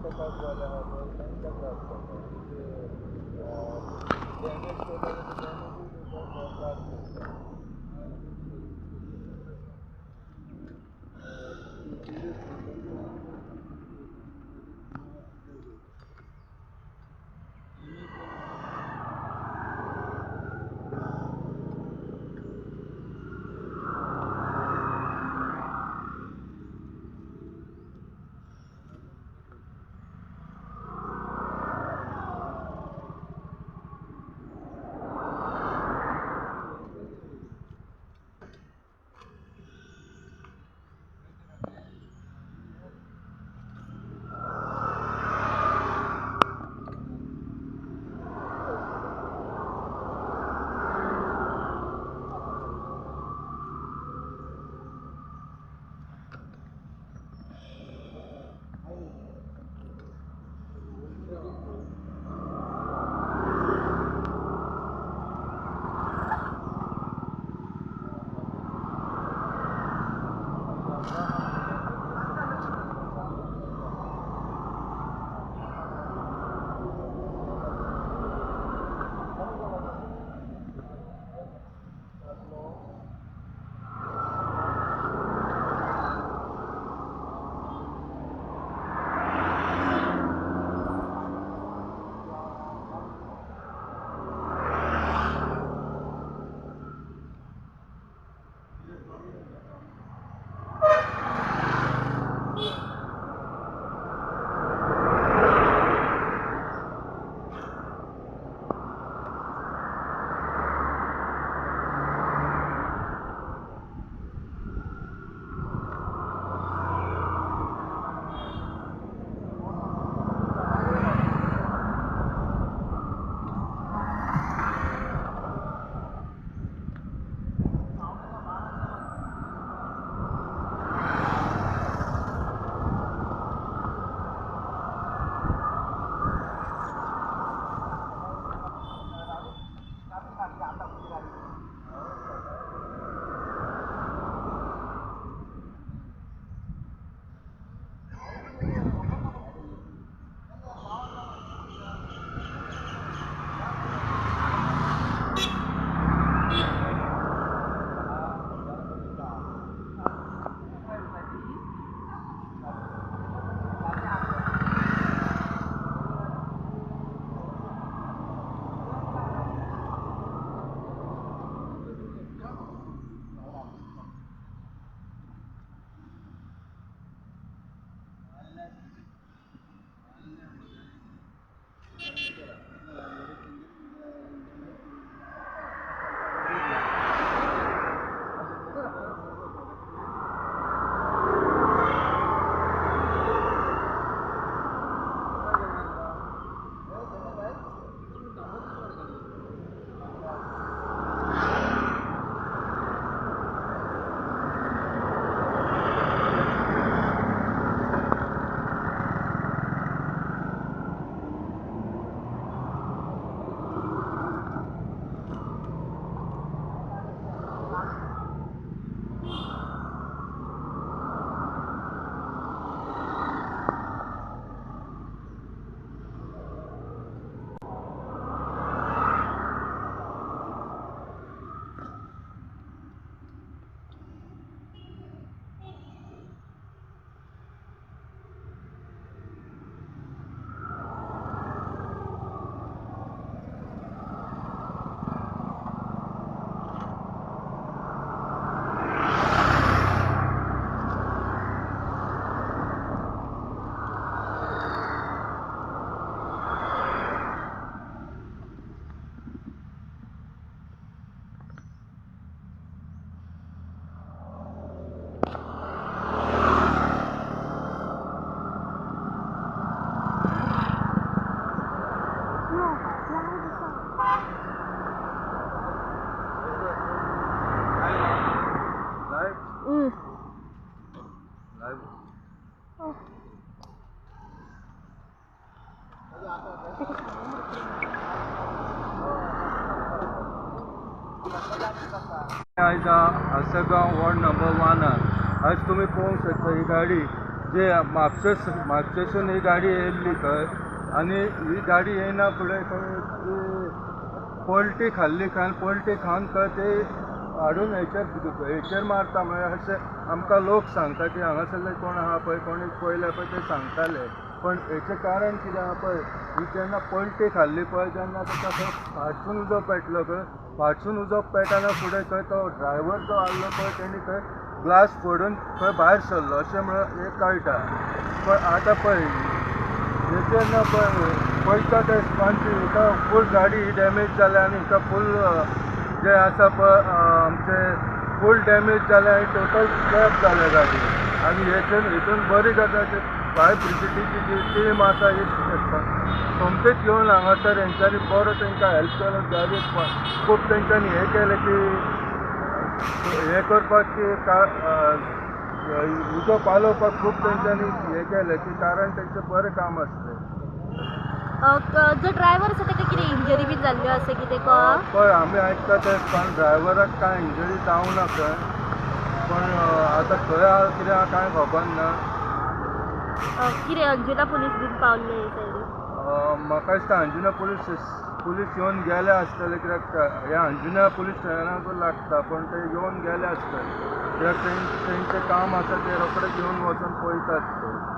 वाला है तो नहीं लग रहा उसका डैमेज को लगे तो डैमेज ही बहुत साथ मिलता है आसगाव वॉर्ड नंबर 1 आज तुम्ही पाहू शकता ही गाडी जे म्हापशेसून ही गाडी येयल्ली खंय आनी ही गाडी येयना फुडें खंय पलटी खाल्ली खंय पलटी खावन खंय ते हाडून हेचेर मारता म्हळ्यार अशें आमकां लोक सांगता की हांगासरले कोण आहा पळय कोणी पळयल्या पळय ते सांगताले पण हेचें कारण कितें आहा पळय ही जेन्ना पलटी खाल्ली पळय तेन्ना ताका खंय फाटसून उजो पेटलो खंय फाटसून उजो पेटना फुडें खंय तो ड्रायव्हर जो आसलो पळय तेणी खंय ग्लास फोडून खंय भायर सरलो अशें म्हणून हें कळटा पण आतां पळय हेचेर ना पळय पळयता ते स्पांची हिका फूल गाडी ही डॅमेज जाल्या आनी हिका फूल जे आसा पळय आमचे फूल डॅमेज जाले आनी टोटल स्क्रॅप जाले गाडी आनी हितून बरी गजाल फायर ब्रिगेडीची जी टीम आसा ही सोमतेच येवन हांगासर हेंच्यांनी बरो तांकां हेल्प केलो गाडी खूब तांच्यांनी हें केलें की हें करपाक की उजो पालोवपाक खूब तांच्यांनी हें केलें की कारण तांचें बरें काम आसलें. जो ड्रायव्हर आसा ताका कितें इंजरी बी जाल्ल्यो आसा कितें पळय आमी आयकता ते पण ड्रायव्हराक कांय इंजरी जावं ना खंय पण आतां खंय आहा कितें आहा कांय खबर ना. कितें अंजुना पुलीस बीन पावल्ले हे सायडीन म्हाका दिसता अंजुना पुलीस येवन गेले आसतले कित्याक ह्या अंजुना पुलीस स्टेशनाकूच लागता पण ते येवन गेले आसतले कित्याक तेंचें काम आसा ते रोखडेच येवन वचून पळयतात ते.